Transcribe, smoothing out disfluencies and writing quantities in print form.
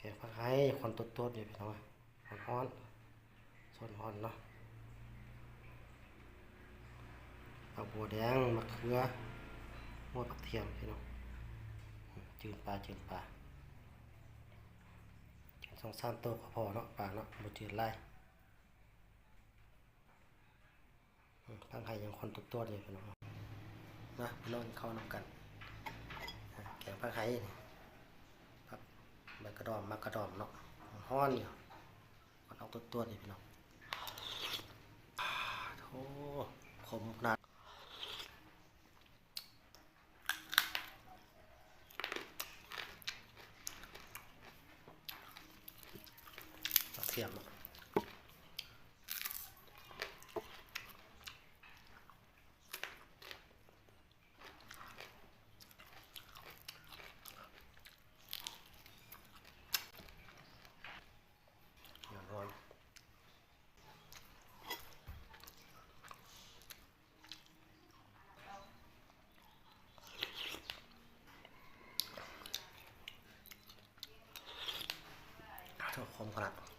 แกงผักไห้คนตัวๆอยู่พี่น้องฮ้อนๆส่วนฮ้อนเนาะผักบัวแดงมะเขือหัวผักเทียมพี่น้องจืดปลาจืด2-3ตัวก็พอเนาะปลาเนาะบ่จืดหลายผักไห้ยังคนตัวๆอยู่พี่น้องนะพี่น้องเข้านำกันแกงผักไห้นี่ผักใบกระดอมมักกระดอมเนาะฮ้อนอยู่คนเอาตัวๆนี่พี่น้องโอ้ขมขนาดผักเทียมร้อนขมขนาด